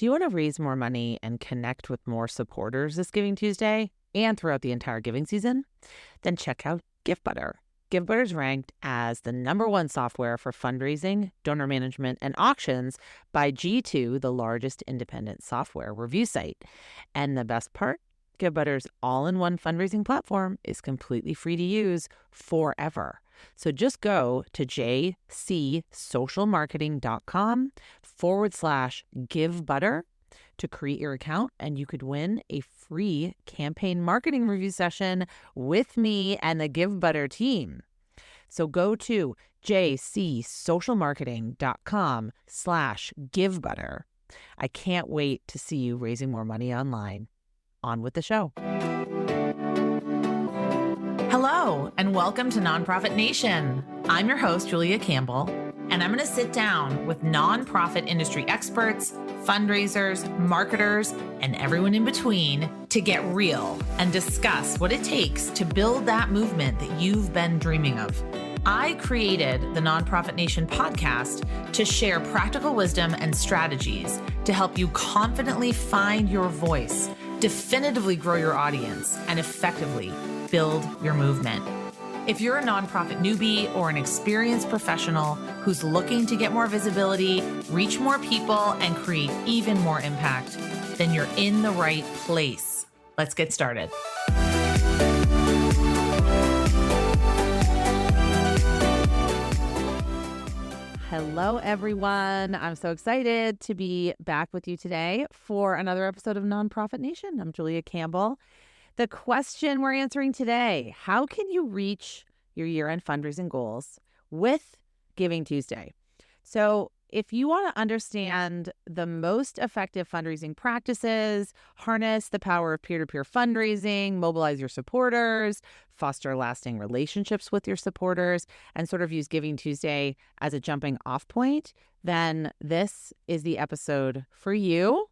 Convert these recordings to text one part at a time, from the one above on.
Do you want to raise more money and connect with more supporters this Giving Tuesday and throughout the entire giving season? Then check out GiveButter. GiveButter is ranked as the #1 software for fundraising, donor management, and auctions by G2, the largest independent software review site. And the best part? GiveButter's all-in-one fundraising platform is completely free to use forever. So just go to jcsocialmarketing.com/GiveButter to create your account, and you could win a free campaign marketing review session with me and the GiveButter team. So go to jcsocialmarketing.com/GiveButter. I can't wait to see you raising more money online. On with the show. Hello, and welcome to Nonprofit Nation. I'm your host, Julia Campbell, and I'm going to sit down with nonprofit industry experts, fundraisers, marketers, and everyone in between to get real and discuss what it takes to build that movement that you've been dreaming of. I created the Nonprofit Nation podcast to share practical wisdom and strategies to help you confidently find your voice, definitively grow your audience, and effectively build your movement. If you're a nonprofit newbie or an experienced professional who's looking to get more visibility, reach more people, and create even more impact, then you're in the right place. Let's get started. Hello, everyone. I'm so excited to be back with you today for another episode of Nonprofit Nation. I'm Julia Campbell. The question we're answering today: how can you reach your year-end fundraising goals with Giving Tuesday? So if you want to understand the most effective fundraising practices, harness the power of peer-to-peer fundraising, mobilize your supporters, foster lasting relationships with your supporters, and sort of use Giving Tuesday as a jumping off point, then this is the episode for you.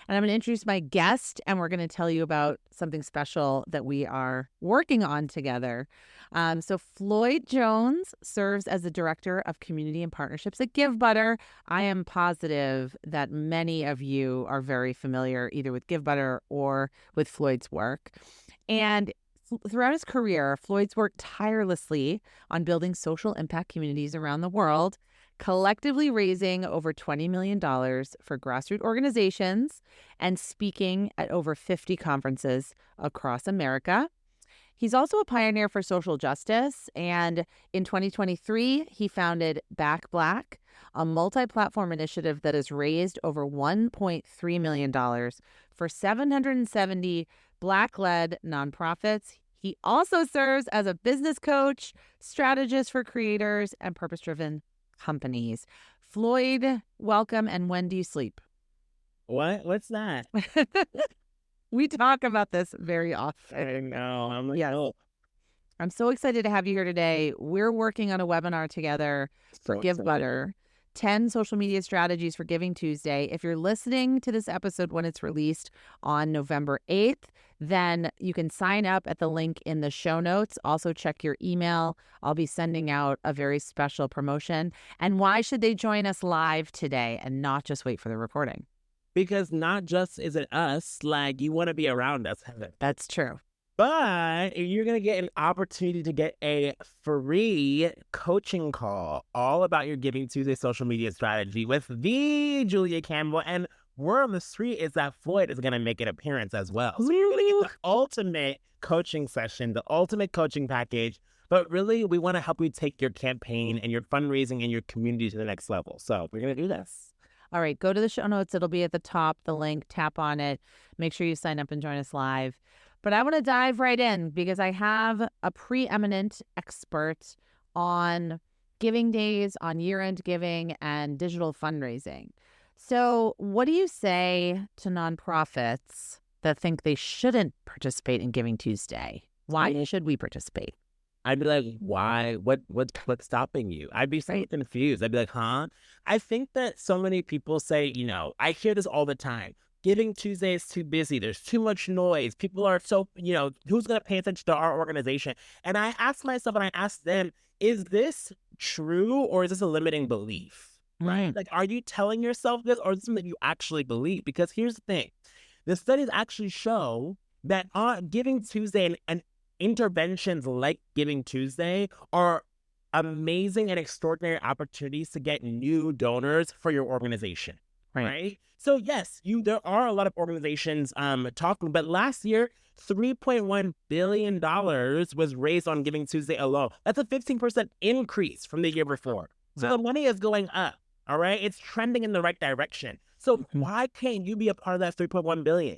And I'm going to introduce my guest, and we're going to tell you about something special that we are working on together. So Floyd Jones serves as the Director of Community and Partnerships at GiveButter. I am positive that many of you are very familiar either with GiveButter or with Floyd's work. And throughout his career, Floyd's worked tirelessly on building social impact communities around the world, collectively raising over $20 million for grassroots organizations and speaking at over 50 conferences across America. He's also a pioneer for social justice, and in 2023, he founded Back Black, a multi-platform initiative that has raised over $1.3 million for 770 Black-led nonprofits. He also serves as a business coach, strategist for creators, and purpose-driven companies. Floyd, welcome, and when do you sleep? What? What's that? We talk about this very often. I know. I'm like, Yes. oh, I'm so excited to have you here today. We're working on a webinar together for so GiveButter, 10 social media strategies for Giving Tuesday. If you're listening to this episode when it's released on November 8th, then you can sign up at the link in the show notes. Also check your email. I'll be sending out a very special promotion. And why should they join us live today and not just wait for the recording? because not just is it us, like you want to be around us, Heather. That's true. But you're going to get an opportunity to get a free coaching call all about your Giving Tuesday social media strategy with the Julia Campbell. And word on the street is that Floyd is going to make an appearance as well. So you're going to get the ultimate coaching session, the ultimate coaching package. But really, we want to help you take your campaign and your fundraising and your community to the next level. So we're going to do this. All right, go to the show notes. It'll be at the top, the link, tap on it. Make sure you sign up and join us live. But I want to dive right in because I have a preeminent expert on giving days, on year-end giving, and digital fundraising. So what do you say to nonprofits that think they shouldn't participate in Giving Tuesday? Why should we participate? I'd be like, why? What's stopping you? I'd be so confused. I'd be like, huh? I think that so many people say, I hear this all the time. Giving Tuesday is too busy. There's too much noise. People are so, who's going to pay attention to our organization? And I ask myself and I ask them, is this true or is this a limiting belief? right? Like, are you telling yourself this, or is it something that you actually believe? Because here's the thing. The studies actually show that Giving Tuesday and interventions like Giving Tuesday are amazing and extraordinary opportunities to get new donors for your organization, right? So yes, there are a lot of organizations talking, but last year, $3.1 billion was raised on Giving Tuesday alone. That's a 15% increase from the year before. So the money is going up, all right? It's trending in the right direction. So why can't you be a part of that 3.1 billion?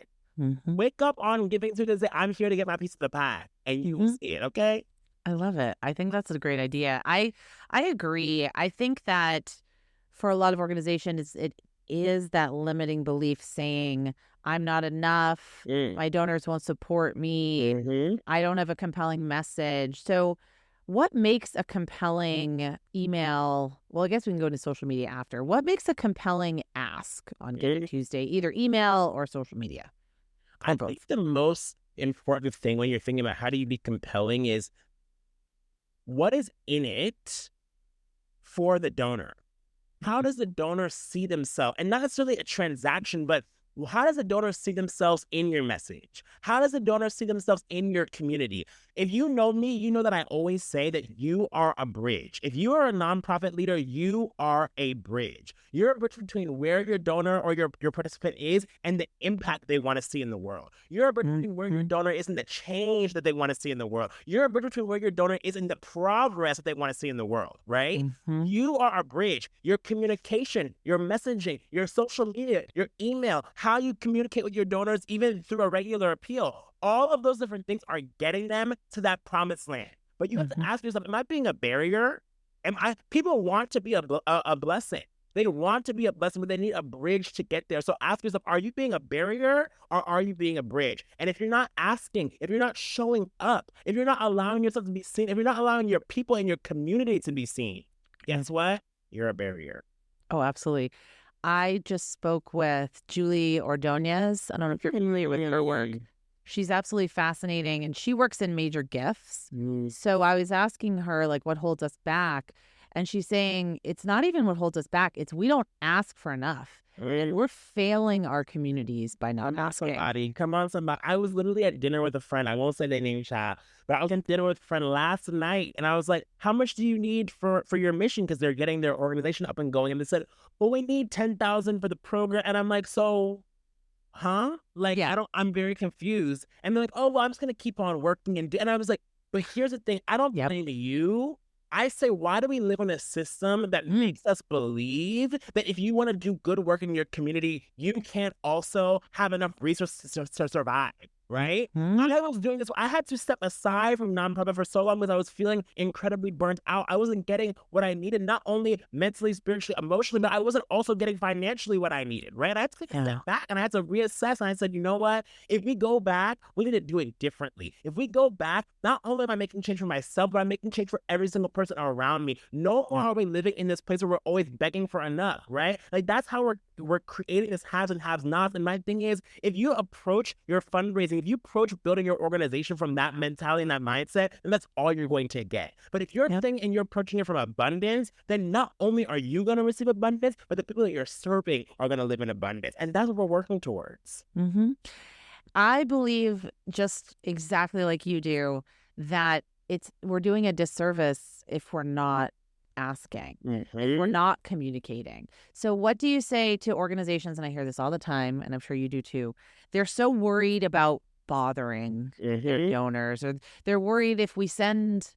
Wake up on Giving Tuesday and say, I'm here to get my piece of the pie, and you will see it, okay? I love it. I think that's a great idea. I agree. I think that for a lot of organizations, it is that limiting belief saying, I'm not enough. My donors won't support me. I don't have a compelling message. So what makes a compelling email? Well, I guess we can go to social media after. What makes a compelling ask on Giving Tuesday, either email or social media? I think the most important thing when you're thinking about how do you be compelling is what is in it for the donor? How does the donor see themselves? And not necessarily a transaction, but how does the donor see themselves in your message? How does the donor see themselves in your community? If you know me, you know that I always say that you are a bridge. If you are a nonprofit leader, you are a bridge. You're a bridge between where your donor or your participant is and the impact they want to see in the world. You're a bridge between where your donor is and the change that they want to see in the world. You're a bridge between where your donor is and the progress that they want to see in the world, right? You are a bridge. Your communication, your messaging, your social media, your email, how you communicate with your donors, even through a regular appeal. All of those different things are getting them to that promised land. But you have to ask yourself, am I being a barrier? People want to be a blessing. They want to be a blessing, but they need a bridge to get there. So ask yourself, are you being a barrier or are you being a bridge? And if you're not asking, if you're not showing up, if you're not allowing yourself to be seen, if you're not allowing your people in your community to be seen, guess what? You're a barrier. Oh, absolutely. I just spoke with Julie Ordonez. I don't know if you're familiar with her work. She's absolutely fascinating, and she works in major gifts. So I was asking her, like, what holds us back? And she's saying it's not even what holds us back. It's we don't ask for enough. And we're failing our communities by not asking. Come on, somebody. I was literally at dinner with a friend. I won't say their name, child, but I was at dinner with a friend last night, and I was like, how much do you need for your mission? Because they're getting their organization up and going. And they said, well, we need 10,000 for the program. And I'm like, so... huh? Like, I'm very confused. And they're like, oh, well, I'm just going to keep on working. And I was like, but here's the thing. I don't blame you. I say, why do we live in a system that makes us believe that if you want to do good work in your community, you can't also have enough resources to survive? Right? I was doing this. I had to step aside from nonprofit for so long because I was feeling incredibly burnt out. I wasn't getting what I needed, not only mentally, spiritually, emotionally, but I wasn't also getting financially what I needed, right? I had to take a step back and I had to reassess. And I said, you know what? If we go back, we need to do it differently. If we go back, not only am I making change for myself, but I'm making change for every single person around me. No more are we living in this place where we're always begging for enough, right? Like that's how we're creating this haves and have nots. And my thing is, if you approach your fundraising, if you approach building your organization from that mentality and that mindset, then that's all you're going to get. But if you're thinking and you're approaching it from abundance, then not only are you going to receive abundance, but the people that you're serving are going to live in abundance. And that's what we're working towards. I believe just exactly like you do that we're doing a disservice if we're not asking, if we're not communicating. So what do you say to organizations, and I hear this all the time, and I'm sure you do too, they're so worried about bothering their donors, or they're worried if we send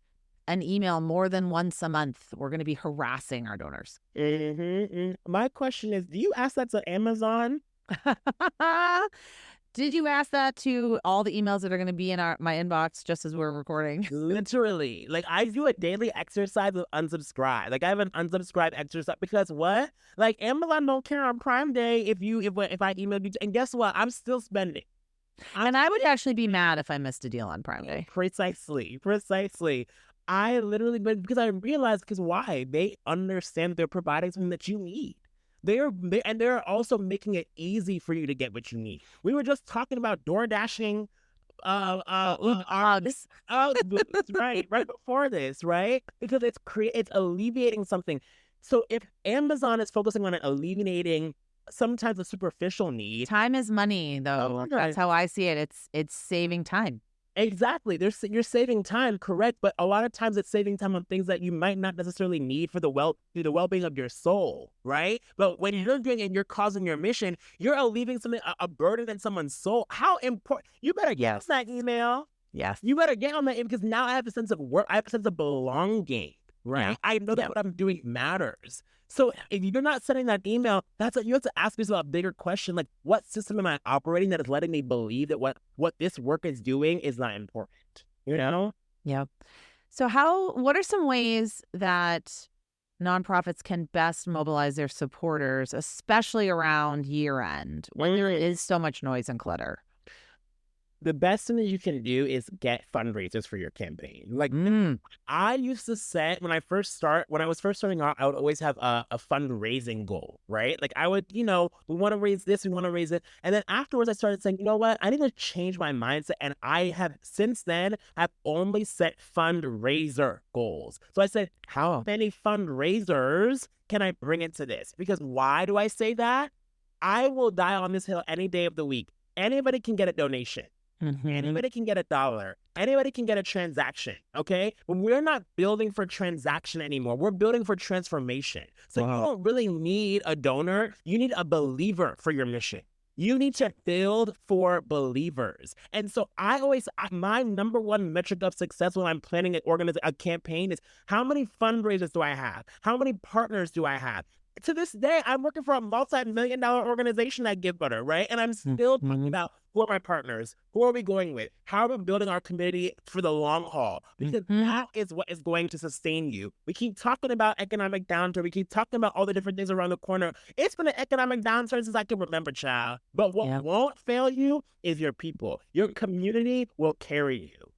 an email more than once a month, we're going to be harassing our donors. My question is, do you ask that to Amazon? Did you ask that to all the emails that are going to be in my inbox just as we're recording? Literally. Like, I do a daily exercise of unsubscribe. Like, I have an unsubscribe exercise because what? Like, Amazon don't care on Prime Day if I emailed you. And guess what? I'm still spending. And I would actually be mad if I missed a deal on Prime Day. Precisely. I literally, because I realized, because why? They understand they're providing something that you need. They're also making it easy for you to get what you need. We were just talking about door dashing right before this, right? Because it's alleviating something. So if Amazon is focusing on alleviating sometimes a superficial need. Time is money, though. Oh, That's how I see it. It's saving time. exactly. You're saving time, correct? But a lot of times it's saving time on things that you might not necessarily need for the well-being of your soul, right? But when you're doing it and you're causing your mission, you're alleviating something, a burden in someone's soul. How important? You better get on that email. Yes. You better get on that email, because now I have a sense of work. I have a sense of belonging, right? Yeah. I know that what I'm doing matters. So if you're not sending that email, you have to ask yourself a bigger question, like, what system am I operating that is letting me believe that what this work is doing is not important? You know? Yeah. So what are some ways that nonprofits can best mobilize their supporters, especially around year end when there is so much noise and clutter? The best thing that you can do is get fundraisers for your campaign. Like, I used to set, when I was first starting out, I would always have a fundraising goal, right? Like, I would, we want to raise this, we want to raise it. And then afterwards, I started saying, you know what? I need to change my mindset. And I have, since then, I've only set fundraiser goals. So I said, how many fundraisers can I bring into this? Because why do I say that? I will die on this hill any day of the week. Anybody can get a donation. Anybody can get $1. Anybody can get a transaction, okay? But we're not building for transaction anymore. We're building for transformation. So you don't really need a donor. You need a believer for your mission. You need to build for believers. And so my number one metric of success when I'm planning a campaign is, how many fundraisers do I have? How many partners do I have? To this day, I'm working for a multi-million-dollar organization at GiveButter, right? And I'm still talking about, who are my partners? Who are we going with? How are we building our community for the long haul? Because that is what is going to sustain you. We keep talking about economic downturn. We keep talking about all the different things around the corner. It's been an economic downturn since I can remember, child. But what won't fail you is your people. Your community will carry you.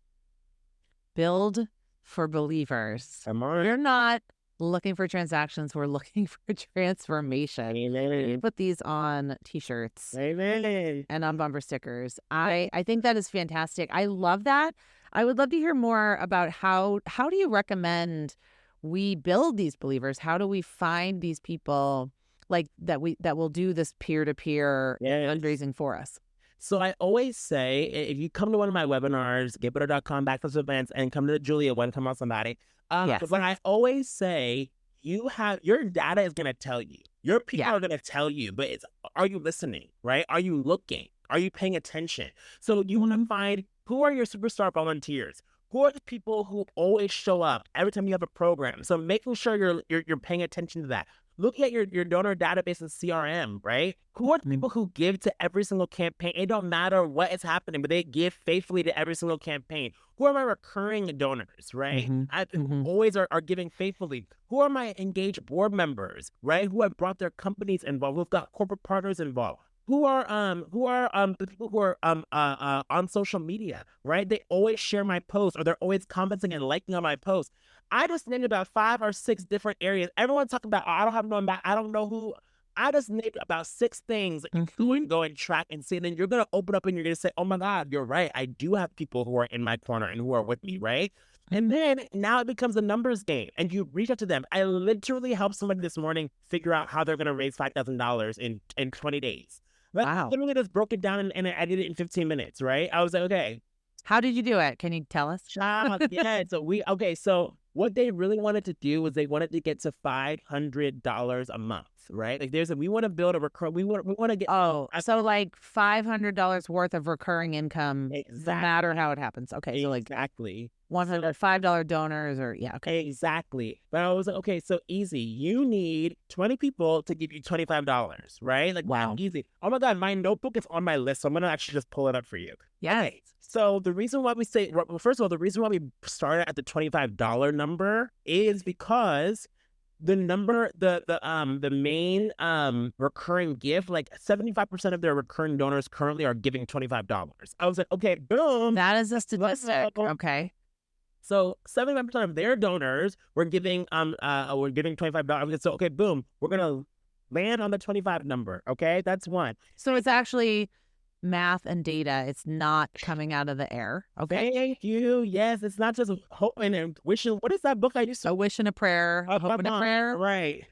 Build for believers. We're not looking for transactions. We're looking for transformation. Amen. Put these on t-shirts. Amen. And on bumper stickers. I think that is fantastic. I love that. I would love to hear more about how do you recommend we build these believers? How do we find these people like that will do this peer-to-peer fundraising for us? So I always say, if you come to one of my webinars, GiveButter.com/events, and come to the Julia one, come on somebody. But I always say, your data is going to tell you. Your people are going to tell you, but are you listening, right? Are you looking? Are you paying attention? So you want to find, who are your superstar volunteers? Who are the people who always show up every time you have a program? So making sure you're paying attention to that. Looking at your donor database and CRM, right? Who are the people who give to every single campaign? It don't matter what is happening, but they give faithfully to every single campaign. Who are my recurring donors, right? Always are giving faithfully. Who are my engaged board members, right? Who have brought their companies involved? Who've got corporate partners involved? Who are the people who are on social media, right? They always share my posts, or they're always commenting and liking on my posts. I just named about 5 or 6 different areas. Everyone's talking about, I don't know who. I just named about 6 things that you can go and track and see. And then you're going to open up and you're going to say, oh my God, you're right. I do have people who are in my corner and who are with me, right? And then now it becomes a numbers game, and you reach out to them. I literally helped somebody this morning figure out how they're going to raise $5,000 in 20 days. Wow. Literally just broke it down, and I did it in 15 minutes, right? I was like, okay. How did you do it? Can you tell us? So what they really wanted to do was they wanted to get to $500 a month, right? Like we want to build a recurring, we want to get. So like $500 worth of recurring income, no matter how it happens. Okay. So like exactly. $105 donors okay. Exactly. But I was like, okay, so easy. You need 20 people to give you $25, right? Like, wow, easy. Oh my God, my notebook is on my list, so I'm going to actually just pull it up for you. Yeah. Okay. So the reason why we say, first of all, the reason why we started at the $25 number is because the number, the main recurring gift, like 75% of their recurring donors currently are giving $25. I was like, okay, boom. That is a statistic. Okay. So 75% of their donors were giving $25. So okay, boom, we're gonna land on the 25 number. Okay, that's one. So it's actually math and data. It's not coming out of the air. Okay. Thank you. Yes, it's not just hoping and wishing. What is that book I used to? A wish and a prayer. A hope and a prayer. Right.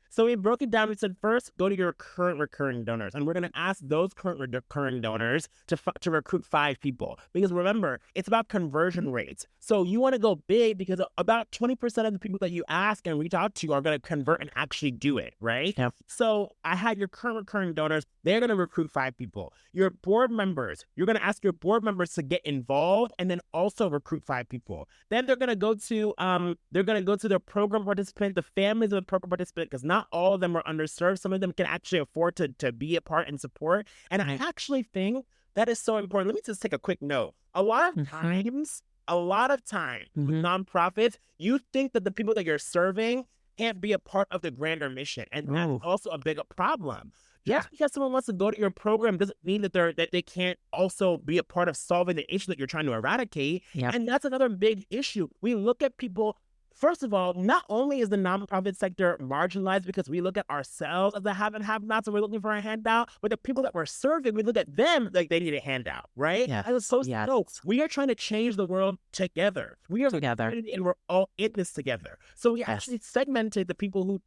So we broke it down. We said, first, go to your current recurring donors. And we're going to ask those current recurring donors to recruit 5 people. Because remember, it's about conversion rates. So you want to go big because about 20% of the people that you ask and reach out to are going to convert and actually do it, right? Yep. So I had your current recurring donors. They're going to recruit 5 people. Your board members, you're going to ask your board members to get involved and then also recruit 5 people. Then they're going to go to their program participant, the families of the program participant, because not all of them are underserved. Some of them can actually afford to be a part and support. And I actually think that is so important. Let me just take a quick note. A lot of times with nonprofits, you think that the people that you're serving can't be a part of the grander mission. And that's also a bigger problem. Just because someone wants to go to your program doesn't mean that they can't also be a part of solving the issue that you're trying to eradicate. Yep. And that's another big issue. We look at people. First of all, not only is the nonprofit sector marginalized because we look at ourselves as the have and have-nots and we're looking for a handout, but the people that we're serving, we look at them like they need a handout, right? Yes. As opposed to, no, we are trying to change the world together. We are together, and we're all in this together. So we actually segmented the people who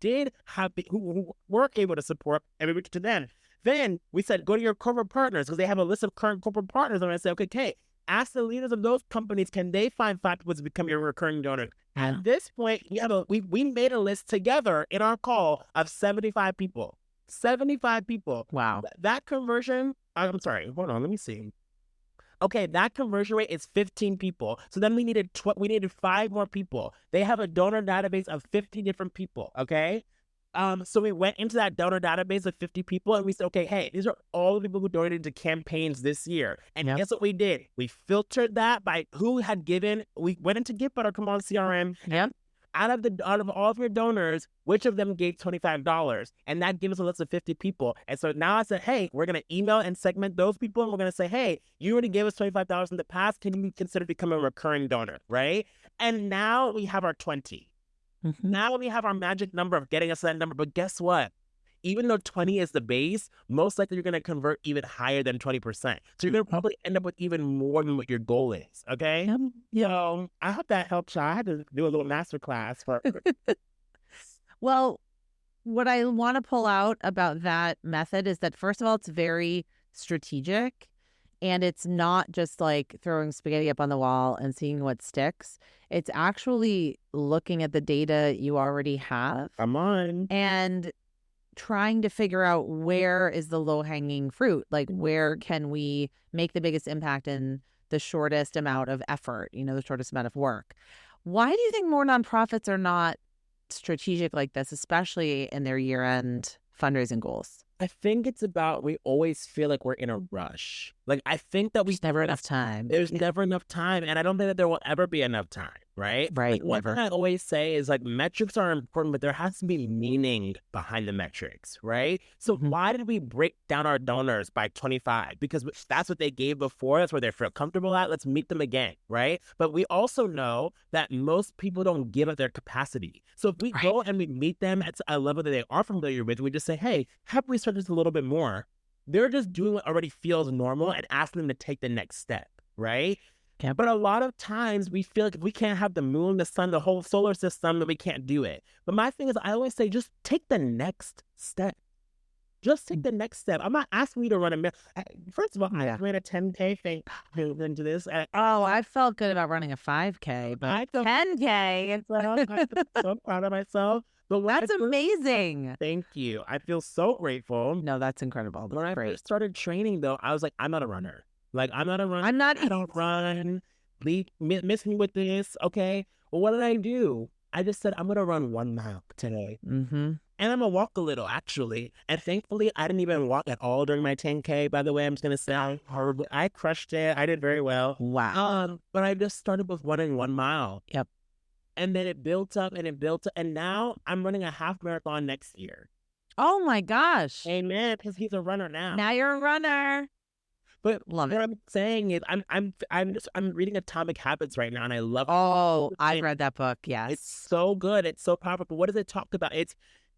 who were able to support, and we reached to them. Then we said, go to your corporate partners because they have a list of current corporate partners, and I said, okay, ask the leaders of those companies, can they find 5 people to become your recurring donor? At this point, we made a list together in our call of 75 people. 75 people. Wow. That conversion, I'm sorry, hold on, let me see. Okay, that conversion rate is 15 people. So then we needed 5 more people. They have a donor database of 50 different people, okay? So we went into that donor database of 50 people and we said, okay, hey, these are all the people who donated to campaigns this year. And guess what we did? We filtered that by who had given. We went into GiveButter, come on, CRM. Yep. Out of all of your donors, which of them gave $25? And that gives us a list of 50 people. And so now I said, hey, we're going to email and segment those people. And we're going to say, hey, you already gave us $25 in the past. Can you consider becoming a recurring donor, right? And now we have our 20. Now we have our magic number of getting us that number. But guess what? Even though 20 is the base, most likely you're going to convert even higher than 20%. So you're going to probably end up with even more than what your goal is. Okay? So I hope that helps you. I had to do a little masterclass for. Well, what I want to pull out about that method is that, first of all, it's very strategic. And it's not just like throwing spaghetti up on the wall and seeing what sticks. It's actually looking at the data you already have. Come on. And trying to figure out where is the low-hanging fruit. Like, where can we make the biggest impact in the shortest amount of effort, the shortest amount of work. Why do you think more nonprofits are not strategic like this, especially in their year-end fundraising goals? I think it's about, we always feel like we're in a rush. Like, I think that there's never enough time. There's never enough time. And I don't think that there will ever be enough time, right? Right. Like, one thing I always say is, like, metrics are important, but there has to be meaning behind the metrics, right? So why did we break down our donors by 25? Because that's what they gave before. That's where they feel comfortable at. Let's meet them again, right? But we also know that most people don't give at their capacity. So if we go and we meet them at a level that they are familiar with, we just say, hey, have we start this a little bit more? They're just doing what already feels normal and asking them to take the next step, right? Yeah. But a lot of times we feel like if we can't have the moon, the sun, the whole solar system, then we can't do it. But my thing is, I always say, just take the next step. Just take the next step. I'm not asking you to run a marathon. First of all, I ran a 10K thing into this. I felt good about running a 5K, but 10K. I'm so proud of myself. But that's amazing. Thank you. I feel so grateful. No, that's incredible. When I first started training, though, I was like, I'm not a runner. Like, I'm not a runner. I don't run. Miss me with this. Okay. Well, what did I do? I just said, I'm going to run 1 mile today. And I'm going to walk a little, actually. And thankfully, I didn't even walk at all during my 10K, by the way. I'm just going to say, I crushed it. I did very well. Wow. But I just started with running 1 mile. Yep. And then it built up and it built up. And now I'm running a half marathon next year. Oh, my gosh. Amen. Because he's a runner now. Now you're a runner. But what I'm saying is, I'm reading Atomic Habits right now, and I love it. Oh, I've read that book. Yes, it's so good. It's so powerful. But what does it talk about? It's,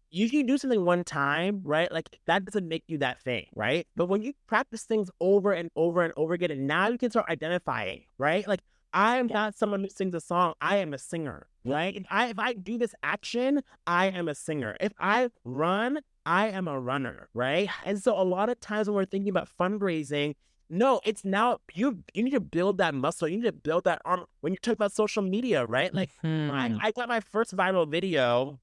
you can do something one time, right? Like, that doesn't make you that thing, right? But when you practice things over and over and over again, and now you can start identifying, right? Like, I am not someone who sings a song. I am a singer, right? If I do this action, I am a singer. If I run, I am a runner, right? And so a lot of times when we're thinking about fundraising, no, it's now you need to build that muscle. You need to build that arm. When you talk about social media, right? Like I got my first viral video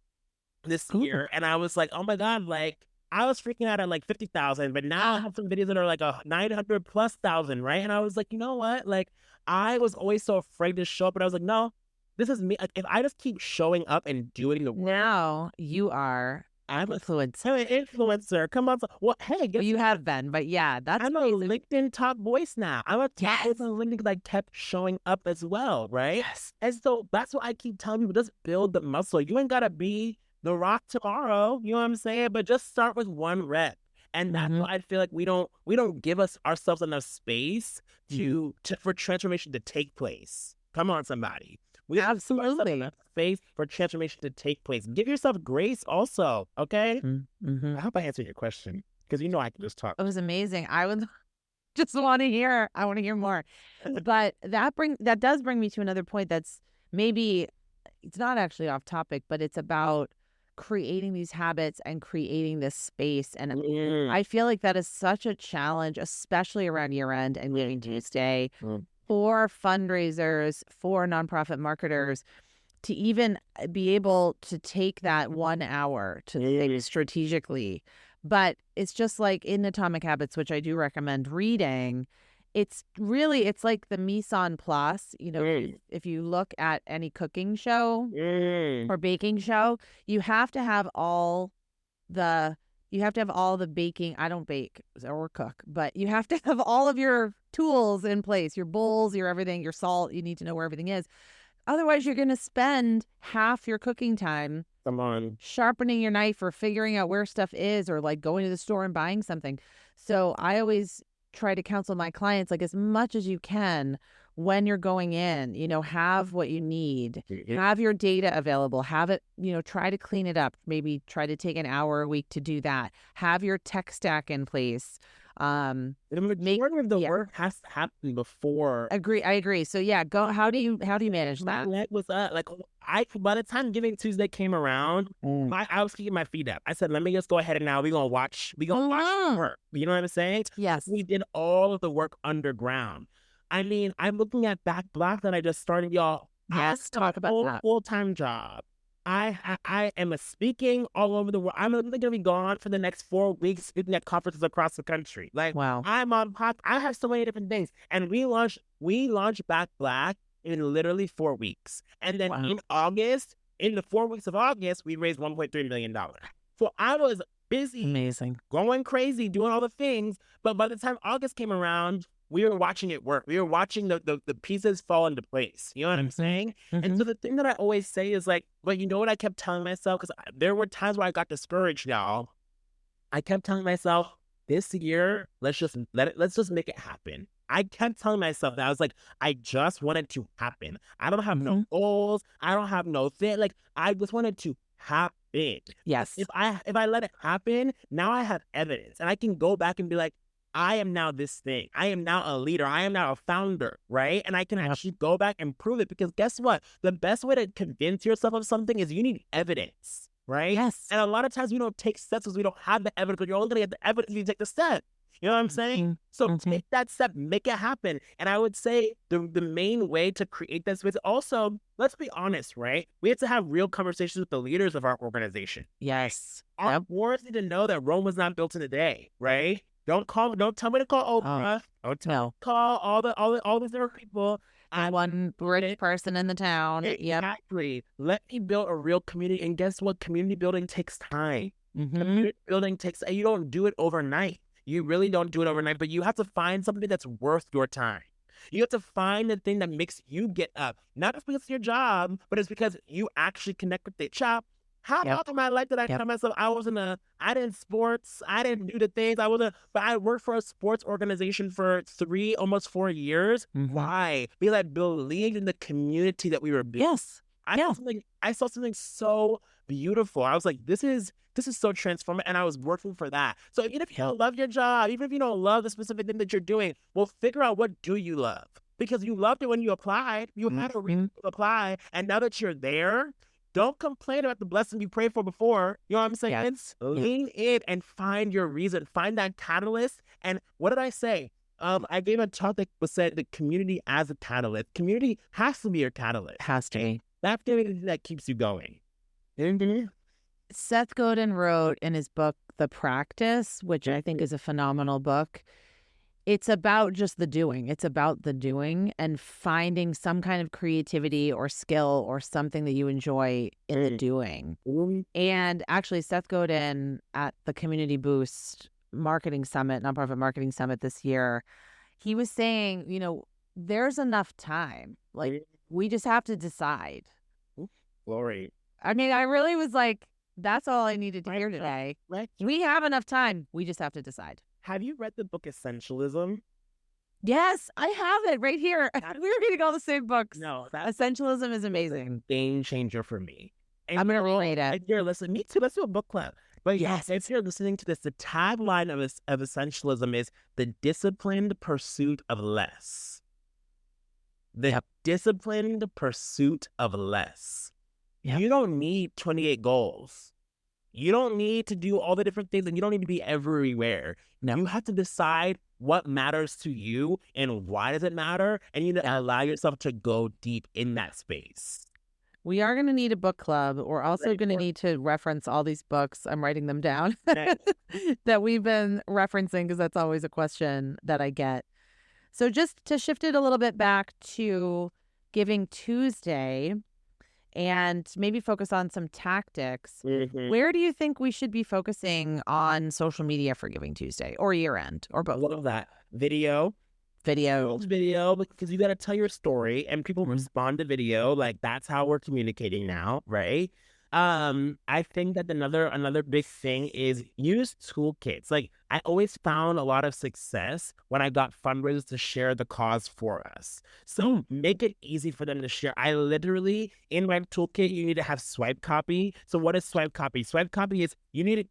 this year, and I was like, oh my God, like I was freaking out at like 50,000, but now I have some videos that are like a 900 plus thousand, right? And I was like, you know what? Like I was always so afraid to show up, but I was like, no, this is me. Like, if I just keep showing up and doing the work, Now you are I'm influencer. I'm an influencer. Come on, well, hey, Well, you have been, but yeah, that's I'm a LinkedIn top voice now. I'm a top voice Yes. on LinkedIn because I kept showing up as well, right? Yes. And so that's what I keep telling people: just build the muscle. You ain't gotta be the Rock tomorrow. You know what I'm saying? But just start with one rep. And that's why I feel like we don't give ourselves enough space for transformation to take place. Come on, somebody. We have Absolutely. enough space for transformation to take place. Give yourself grace also, okay? I hope I answered your question because you know I can just talk. It was amazing. I would just want to hear. I want to hear more. But that does bring me to another point that's maybe it's not actually off topic, but it's about creating these habits and creating this space. And I feel like that is such a challenge, especially around year end and Giving Tuesday for fundraisers, for nonprofit marketers to even be able to take that 1 hour to think strategically. But it's just like in Atomic Habits, which I do recommend reading, it's like the mise en place. You know, if you look at any cooking show or baking show, you have to have all the baking. I don't bake or cook, but you have to have all of your tools in place, your bowls, your everything, your salt. You need to know where everything is. Otherwise, you're going to spend half your cooking time sharpening your knife or figuring out where stuff is or like going to the store and buying something. So I always try to counsel my clients, like as much as you can when you're going in, have what you need, have your data available, have it, try to clean it up, maybe try to take an hour a week to do that, have your tech stack in place. The majority of the work has to happen before. I agree. So yeah, how do you manage that? My leg was up. Like by the time Giving Tuesday came around, I was keeping my feet up. I said, let me just go ahead and now we're gonna watch work. You know what I'm saying? Yes. We did all of the work underground. I mean, I'm looking at Back Block that I just started, y'all. Yes, talk about that. Full-time job. I am speaking all over the world. I'm going to be gone for the next 4 weeks, speaking at conferences across the country. Like, wow. I'm on pop. I have so many different things. And we launched Back Black in literally 4 weeks. And then in August, in the 4 weeks of August, we raised $1.3 million. So I was busy. Amazing. Going crazy, doing all the things. But by the time August came around, we were watching it work. We were watching the pieces fall into place. You know what I'm saying? And so the thing that I always say is like, but you know what I kept telling myself? Because there were times where I got discouraged, y'all. I kept telling myself, this year, let's just make it happen. I kept telling myself that. I was like, I just want it to happen. I don't have no goals. I don't have no thing. Like, I just wanted to happen. Yes. If I let it happen, now I have evidence. And I can go back and be like, I am now this thing. I am now a leader. I am now a founder, right? And I can actually go back and prove it because guess what? The best way to convince yourself of something is you need evidence, right? Yes. And a lot of times we don't take steps because we don't have the evidence, but you're only going to get the evidence if you take the step. You know what I'm saying? So take that step, make it happen. And I would say the main way to create that space, also, let's be honest, right? We have to have real conversations with the leaders of our organization. Yes. Our boards need to know that Rome was not built in a day, right? Don't tell me to call Oprah. Call all the different people. I'm one rich person in the town. Exactly. Yep. Let me build a real community. And guess what? Community building takes time. Community building you don't do it overnight. You really don't do it overnight, but you have to find something that's worth your time. You have to find the thing that makes you get up. Not just because it's your job, but it's because you actually connect with the job. How often in my life did I tell myself I didn't sports, I didn't do the things, but I worked for a sports organization for almost 4 years. Why? Because I believed in the community that we were building. Yes. I saw something so beautiful. I was like, this is so transformative, and I was working for that. So even if you don't love your job, even if you don't love the specific thing that you're doing, well, figure out what do you love. because you loved it when you applied. You had a reason to apply. And now that you're there, don't complain about the blessing you prayed for before. You know what I'm saying? Yes. Lean in and find your reason. Find that catalyst. And what did I say? I gave a talk that was said the community as a catalyst. Community has to be your catalyst. Has to be. That's the thing that keeps you going. Seth Godin wrote in his book, The Practice, which I think is a phenomenal book. It's about just the doing. It's about the doing and finding some kind of creativity or skill or something that you enjoy in the doing. And actually, Seth Godin at the Community Boost Marketing Summit, Nonprofit Marketing Summit this year, he was saying, there's enough time. Like, we just have to decide. Glory. I mean, I really was like, that's all I needed to hear today. Right. We have enough time. We just have to decide. Have you read the book Essentialism? Yes, I have it right here. We were reading all the same books. No, that's Essentialism is amazing. game changer for me. And I'm going to read it. if you're listening, me too, let's do a book club. But Yes. if you're listening to this, the tagline of Essentialism is the disciplined pursuit of less. The disciplined pursuit of less. Yep. You don't need 28 goals. You don't need to do all the different things, and you don't need to be everywhere. No. You have to decide what matters to you and why does it matter, and you need to allow yourself to go deep in that space. We are going to need a book club. We're also going to need to reference all these books. I'm writing them down that we've been referencing because that's always a question that I get. So just to shift it a little bit back to Giving Tuesday and maybe focus on some tactics, where do you think we should be focusing on social media for Giving Tuesday or year end or both? Love that. Video, because you got to tell your story and people respond to video. Like, that's how we're communicating now, right? I think that another big thing is use toolkits. Like, I always found a lot of success when I got fundraisers to share the cause for us. So make it easy for them to share. I literally, in my toolkit, you need to have swipe copy. So what is swipe copy? Swipe copy is you need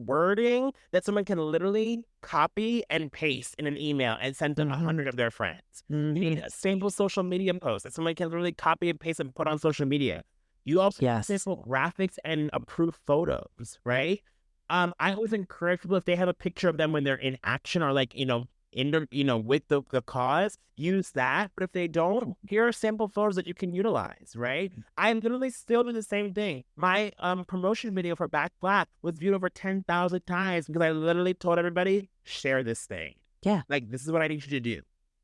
wording that someone can literally copy and paste in an email and send to 100 of their friends. You need a sample social media post that someone can literally copy and paste and put on social media. You also have simple graphics and approved photos, right? I always encourage people, if they have a picture of them when they're in action or like, with the cause, use that. But if they don't, here are sample photos that you can utilize, right? I literally still do the same thing. My promotion video for Back Black was viewed over 10,000 times because I literally told everybody, share this thing. Yeah. Like, this is what I need you to do.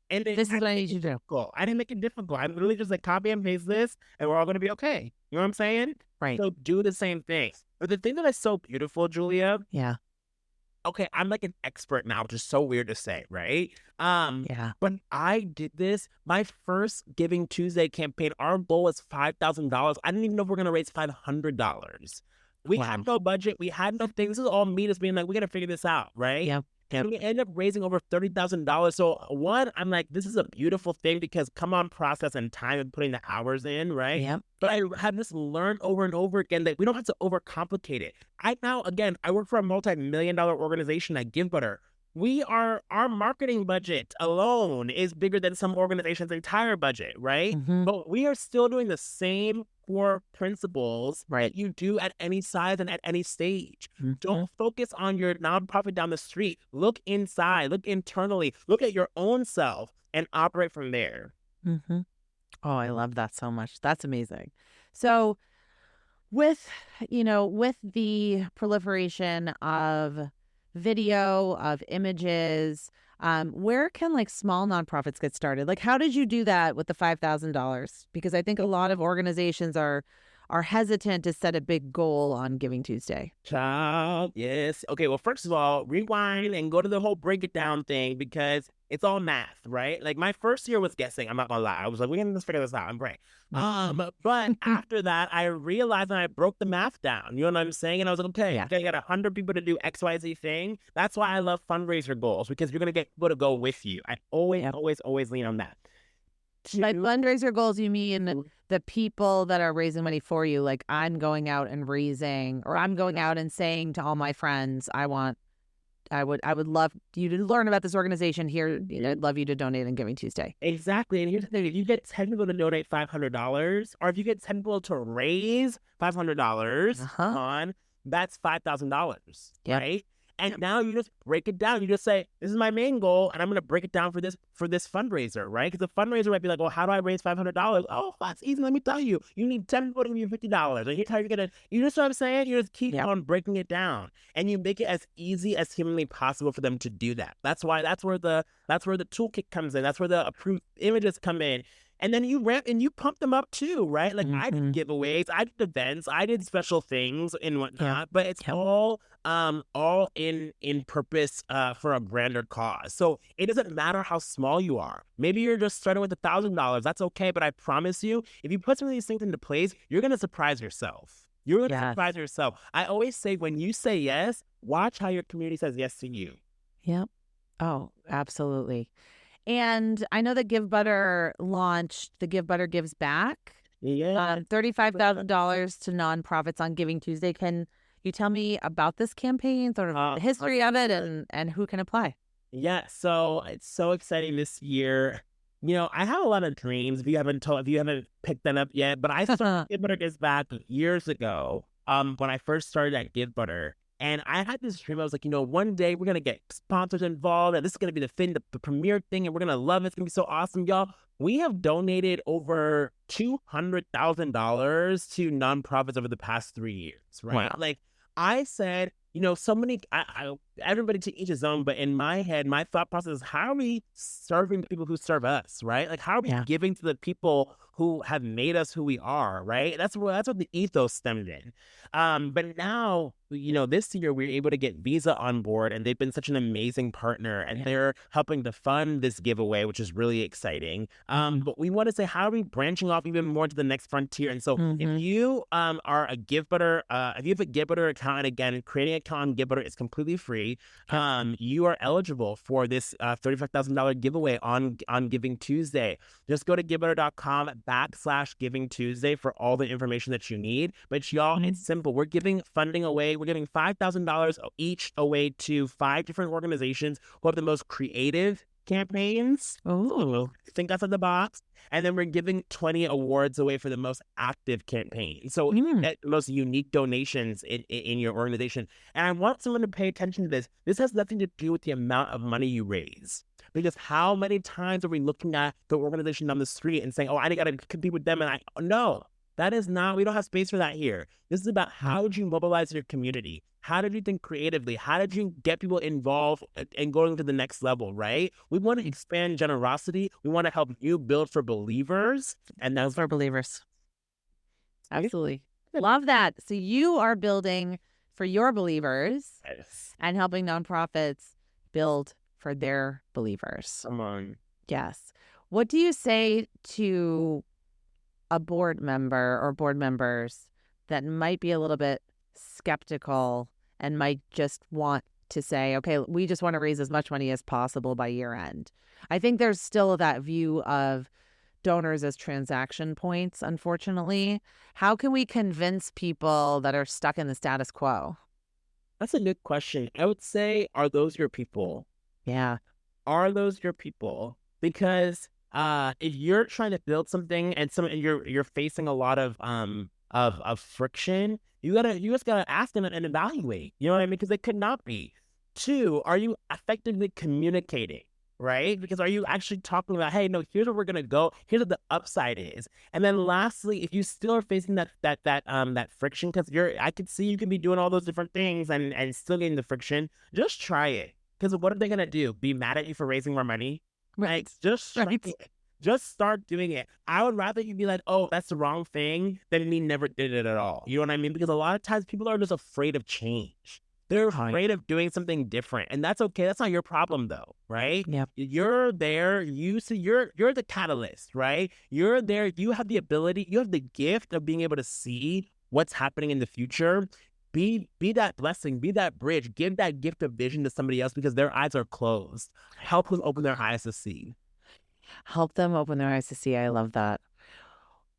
And this is what I need you to do. I didn't make it difficult. I literally just like copy and paste this and we're all going to be okay. You know what I'm saying? Right. So do the same thing. But the thing that is so beautiful, Julia. Yeah. Okay, I'm like an expert now, which is so weird to say, right? Yeah. But I did this. My first Giving Tuesday campaign, our goal was $5,000. I didn't even know if we're going to raise $500. We had no budget. We had no thing. This is all me just being like, we got to figure this out, right? Yeah. And we ended up raising over $30,000. So one, I'm like, this is a beautiful thing because come on, process and time and putting the hours in, right? Yeah. But I had this learned over and over again that we don't have to overcomplicate it. I work for a multi-million-dollar organization at GiveButter. Our marketing budget alone is bigger than some organization's entire budget, right? But we are still doing the same core principles that you do at any size and at any stage. Don't focus on your nonprofit down the street. Look inside, look internally, look at your own self and operate from there. Oh, I love that so much. That's amazing. So with the proliferation of video, of images, where can like small nonprofits get started? Like, how did you do that with the $5,000? Because I think a lot of organizations are hesitant to set a big goal on Giving Tuesday. Child, yes. Okay, well, first of all, rewind and go to the whole break it down thing because it's all math, right? Like, my first year was guessing. I'm not gonna lie. I was like, we're gonna figure this out. I'm great. But after that, I realized and I broke the math down. You know what I'm saying? And I was like, okay, you got 100 people to do XYZ thing. That's why I love fundraiser goals because you're gonna get people to go with you. I always lean on that. By fundraiser goals, you mean the people that are raising money for you? Like, I'm going out and raising, or I'm going out and saying to all my friends, I want I would love you to learn about this organization here. I'd love you to donate on Giving Tuesday. Exactly. And here's the thing, if you get 10 people to donate $500, or if you get 10 people to raise $500 on, that's $5,000, Yep. right? And now you just break it down. You just say, this is my main goal, and I'm going to break it down for this fundraiser, right? Because the fundraiser might be like, well, how do I raise $500? Oh, that's easy. Let me tell you. You need 10 people to give you $50. And here's how you're going to, you know what I'm saying? You just keep on breaking it down, and you make it as easy as humanly possible for them to do that. That's where the toolkit comes in. That's where the approved images come in. And then you ramp and you pump them up too, right? Like I did giveaways, I did events, I did special things and whatnot, but it's all in purpose for a grander cause. So it doesn't matter how small you are. Maybe you're just starting with $1,000. That's okay, but I promise you, if you put some of these things into place, you're gonna surprise yourself. You're gonna surprise yourself. I always say, when you say yes, watch how your community says yes to you. Yep. Oh, absolutely. And I know that GiveButter launched the GiveButter Gives Back. Yeah. $35,000 to nonprofits on Giving Tuesday. Can you tell me about this campaign, sort of the history of it, and who can apply? Yeah, so it's so exciting this year. I have a lot of dreams. If you haven't picked that up yet, but I started GiveButter Gives Back years ago. When I first started at GiveButter. And I had this dream. I was like, one day we're going to get sponsors involved, and this is going to be the thing, the premier thing, and we're going to love it. It's going to be so awesome, y'all. We have donated over $200,000 to nonprofits over the past 3 years, right? Wow. Like I said, so many, everybody to each his own, but in my head, my thought process is, how are we serving the people who serve us, right? Like, how are we giving to the people who have made us who we are, right? That's what the ethos stemmed in. But now, this year we're able to get Visa on board, and they've been such an amazing partner, and they're helping to fund this giveaway, which is really exciting. But we want to say, how are we branching off even more to the next frontier? And so if you are a GiveButter, if you have a GiveButter account, and again, creating an account on GiveButter is completely free. You are eligible for this $35,000 giveaway on Giving Tuesday. Just go to givebutter.com/Giving Tuesday for all the information that you need. But y'all, it's simple. We're giving funding away. We're giving $5,000 each away to 5 different organizations who have the most creative campaigns. Oh, think outside the box. And then we're giving 20 awards away for the most active campaign. So the most unique donations in your organization. And I want someone to pay attention to this. This has nothing to do with the amount of money you raise. Because how many times are we looking at the organization on the street and saying, oh, I got to compete with them? And no, that is not, we don't have space for that here. This is about, how did you mobilize your community? How did you think creatively? How did you get people involved and going to the next level, right? We want to expand generosity. We want to help you build for believers. And that's for believers. Absolutely. Love that. So you are building for your believers and helping nonprofits build for their believers. Come on. Yes. What do you say to a board member or board members that might be a little bit skeptical and might just want to say, okay, we just want to raise as much money as possible by year end? I think there's still that view of donors as transaction points, unfortunately. How can we convince people that are stuck in the status quo? That's a good question. I would say, are those your people? Yeah. Are those your people? Because if you're trying to build something and you're facing a lot of friction, you just gotta ask them and evaluate. You know what I mean? Because they could not be. 2, are you effectively communicating? Right? Because are you actually talking about, hey, no, here's where we're gonna go. Here's what the upside is. And then lastly, if you still are facing that friction, because I could see you can be doing all those different things and still getting the friction, just try it. Because what are they gonna do? Be mad at you for raising more money? Right. Just start doing it. I would rather you be like, oh, that's the wrong thing, than me never did it at all. You know what I mean? Because a lot of times people are just afraid of change. They're afraid of doing something different. And that's okay. That's not your problem though, right? Yeah. You're there. You see, you're the catalyst, right? You're there. You have the ability, you have the gift of being able to see what's happening in the future. Be that blessing, be that bridge, give that gift of vision to somebody else because their eyes are closed. Help them open their eyes to see. Help them open their eyes to see. I love that.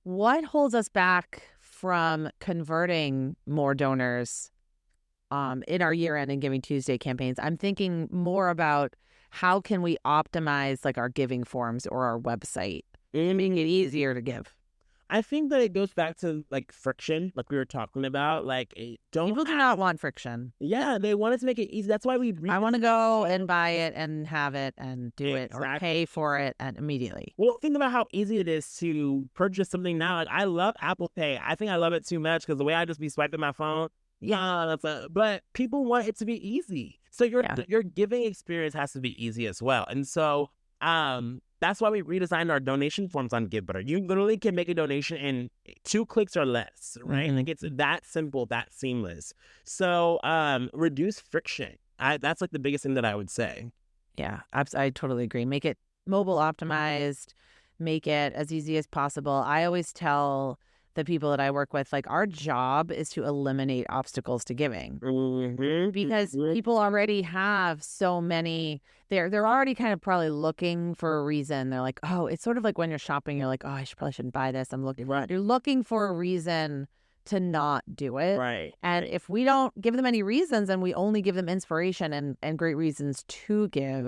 What holds us back from converting more donors in our year-end and Giving Tuesday campaigns, I'm thinking more about how can we optimize like our giving forms or our website, making it easier to give. I think that it goes back to like friction, like we were talking about. Like, People do not want friction. Yeah, they want us to make it easy. That's why I want to go and buy it and have it and do it or pay for it and immediately. Well, think about how easy it is to purchase something now. Like, I love Apple Pay. I think I love it too much because the way I just be swiping my phone. Yeah, but people want it to be easy. So your giving experience has to be easy as well. And so that's why we redesigned our donation forms on GiveButter. You literally can make a donation in 2 clicks or less, right? And it gets that simple, that seamless. So reduce friction. That's like the biggest thing that I would say. Yeah, I totally agree. Make it mobile optimized, make it as easy as possible. I always tell the people that I work with, like, our job is to eliminate obstacles to giving because people already have so many. They're already kind of probably looking for a reason. They're like, oh, it's sort of like when you're shopping, you're like, oh, probably shouldn't buy this. I'm looking. You're looking for a reason to not do it. Right. And if we don't give them any reasons and we only give them inspiration and great reasons to give,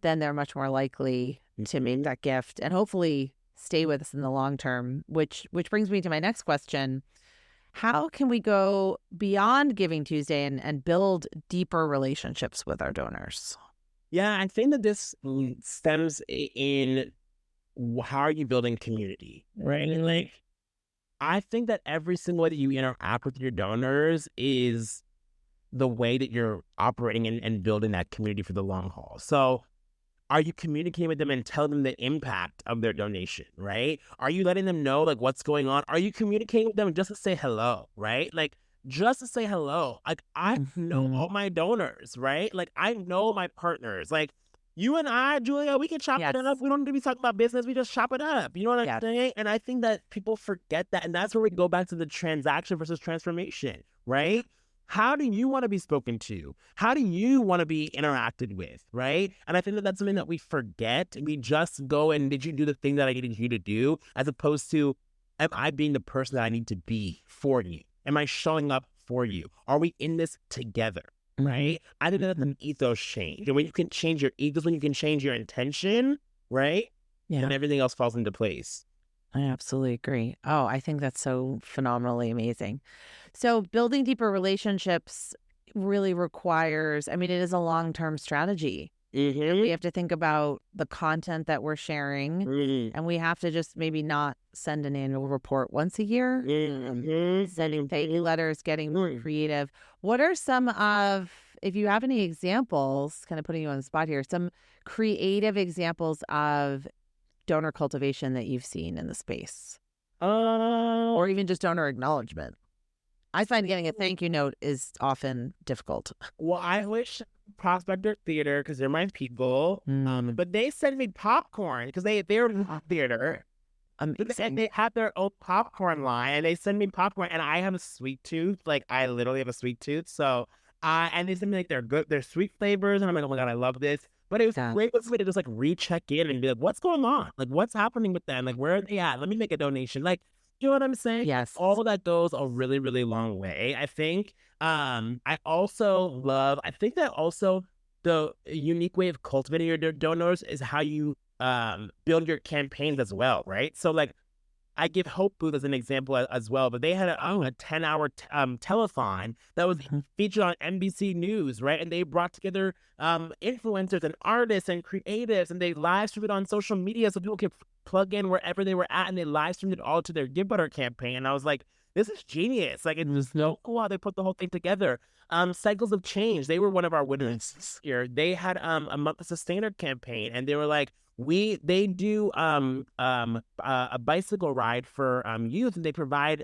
then they're much more likely to make that gift and hopefully stay with us in the long term, which brings me to my next question. How can we go beyond Giving Tuesday and build deeper relationships with our donors? Yeah, I think that this stems in how are you building community, right? And like, I think that every single way that you interact with your donors is the way that you're operating and building that community for the long haul. So are you communicating with them and telling them the impact of their donation, right? Are you letting them know like what's going on? Are you communicating with them just to say hello, right? Like just to say hello. Like I know all my donors, right? Like I know my partners. Like you and I, Julia, we can chop it up. We don't need to be talking about business. We just chop it up. You know what I'm saying? And I think that people forget that. And that's where we go back to the transaction versus transformation, right? How do you want to be spoken to? How do you want to be interacted with, right? And I think that that's something that we forget. We just go and did you do the thing that I needed you to do? As opposed to, am I being the person that I need to be for you? Am I showing up for you? Are we in this together, right? I think that's an ethos change. And when you can change your ethos, when you can change your intention, right? Yeah. Then everything else falls into place. I absolutely agree. Oh, I think that's so phenomenally amazing. So building deeper relationships really requires, I mean, it is a long-term strategy. We have to think about the content that we're sharing, and we have to just maybe not send an annual report once a year, sending thank you letters, getting more creative. What are some of, if you have any examples, kind of putting you on the spot here, some creative examples of donor cultivation that you've seen in the space? Or even just donor acknowledgement? I find getting a thank you note is often difficult. Well, I wish Prospector Theater, because they're my people, but they send me popcorn because they're theater. They have their own popcorn line, and they send me popcorn, and I have a sweet tooth. Like, I literally have a sweet tooth. So, and they send me, like, they're sweet flavors, and I'm like, oh my God, I love this. But it was great for me to just, like, recheck in and be like, what's going on? Like, what's happening with them? Like, where are they at? Let me make a donation. Like, you know what I'm saying? Yes. All of that goes a really, really long way, I think. I think that also the unique way of cultivating your donors is how you build your campaigns as well, right? So, like, I give Hope Booth as an example as well, but they had a 10-hour telethon that was featured on NBC News, right? And they brought together influencers and artists and creatives, and they live streamed it on social media so people could plug in wherever they were at, and they live streamed it all to their GiveButter campaign. And I was like, this is genius. Like, it was so cool how they put the whole thing together. Cycles of Change, they were one of our winners this year. They had a Month of Sustainer campaign, and they were like, they do a bicycle ride for youth, and they provide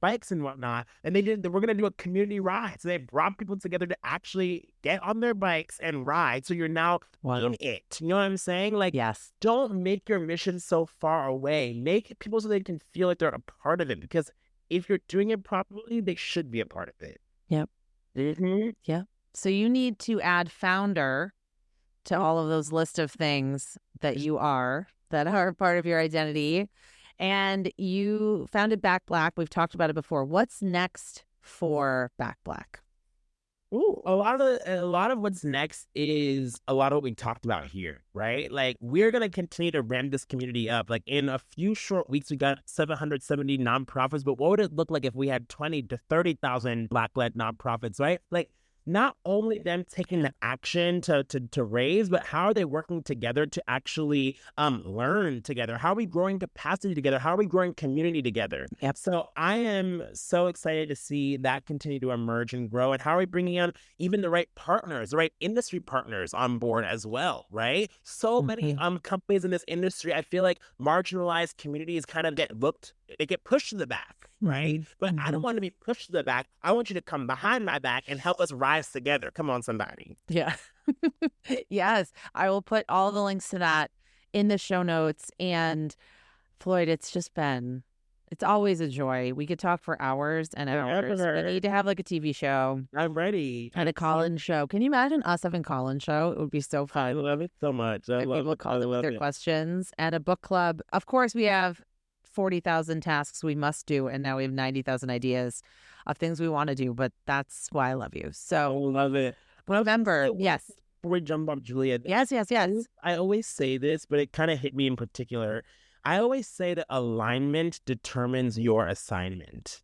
bikes and whatnot. And we're gonna do a community ride. So they brought people together to actually get on their bikes and ride. So you're now in it. You know what I'm saying? Like, yes. Don't make your mission so far away. Make it people so they can feel like they're a part of it. Because if you're doing it properly, they should be a part of it. Yep. Yep. So you need to add founder to all of those list of things that are part of your identity. And you founded Back Black. We've talked about it before. What's next for Back Black? Ooh, a lot of what's next is a lot of what we talked about here, right? Like we're gonna continue to ramp this community up. Like in a few short weeks, we got 770 nonprofits. But what would it look like if we had 20 to 30,000 Black-led nonprofits, right? Like not only them taking the action to raise, but how are they working together to actually learn together? How are we growing capacity together? How are we growing community together? Yep. So I am so excited to see that continue to emerge and grow. And how are we bringing on even the right partners, the right industry partners on board as well, right? So many companies in this industry, I feel like marginalized communities kind of they get pushed to the back, right? But I don't want to be pushed to the back. I want you to come behind my back and help us rise together. Come on, somebody. Yeah. Yes. I will put all the links to that in the show notes. And Floyd, it's always a joy. We could talk for hours and hours. We need to have like a TV show. I'm ready. And a call-in show. Can you imagine us having a call-in show? It would be so fun. I love it so much. People call in with their questions. And a book club. Of course, we have 40,000 tasks we must do, and now we have 90,000 ideas of things we want to do, but that's why I love you. So I love it. Remember, yes. Before we jump off, Julia. Yes. I always say this, but it kind of hit me in particular. I always say that alignment determines your assignment.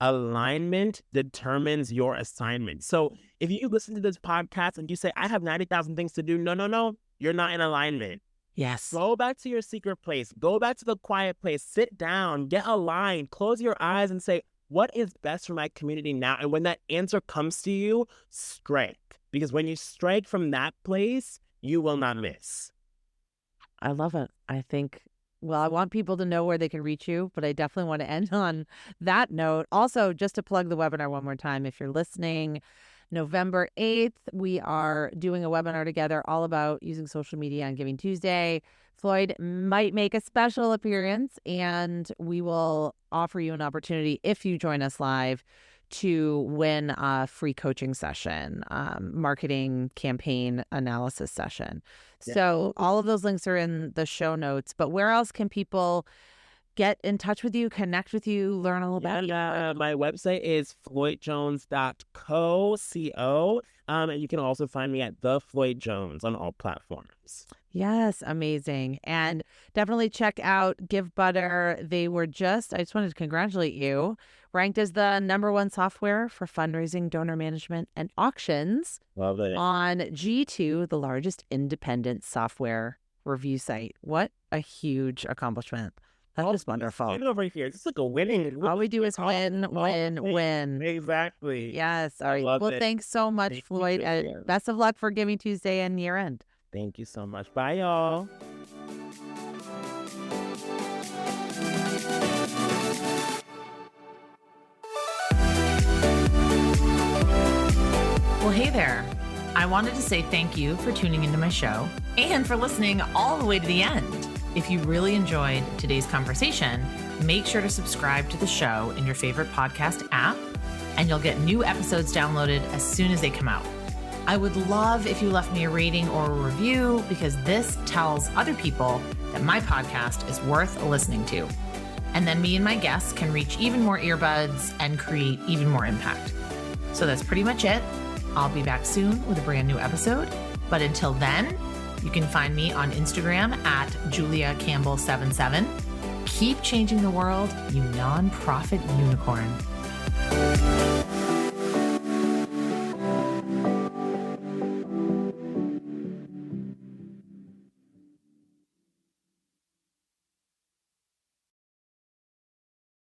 Alignment determines your assignment. So if you listen to this podcast and you say, I have 90,000 things to do, no, you're not in alignment. Yes. Go back to your secret place. Go back to the quiet place. Sit down, get aligned, close your eyes and say, what is best for my community now? And when that answer comes to you, strike. Because when you strike from that place, you will not miss. I love it. I want people to know where they can reach you, but I definitely want to end on that note. Also, just to plug the webinar one more time, if you're listening, November 8th, we are doing a webinar together all about using social media on Giving Tuesday. Floyd might make a special appearance, and we will offer you an opportunity, if you join us live, to win a free coaching session, marketing campaign analysis session. Yeah. So all of those links are in the show notes. But where else can people get in touch with you, connect with you, learn all about you? My website is floydjones.co. And you can also find me at The Floyd Jones on all platforms. Yes, amazing. And definitely check out GiveButter. I just wanted to congratulate you, ranked as the #1 software for fundraising, donor management, and auctions. Love it. On G2, the largest independent software review site. What a huge accomplishment. That is wonderful. Over here. It's like a winning. All we do is win. Exactly. Yes. All right. Well, thanks so much, Floyd. And best of luck for Giving Tuesday and year end. Thank you so much. Bye, y'all. Well, hey there. I wanted to say thank you for tuning into my show and for listening all the way to the end. If you really enjoyed today's conversation, make sure to subscribe to the show in your favorite podcast app, and you'll get new episodes downloaded as soon as they come out. I would love if you left me a rating or a review, because this tells other people that my podcast is worth listening to. And then me and my guests can reach even more earbuds and create even more impact. So that's pretty much it. I'll be back soon with a brand new episode. But until then, you can find me on Instagram at JuliaCampbell77. Keep changing the world, you nonprofit unicorn.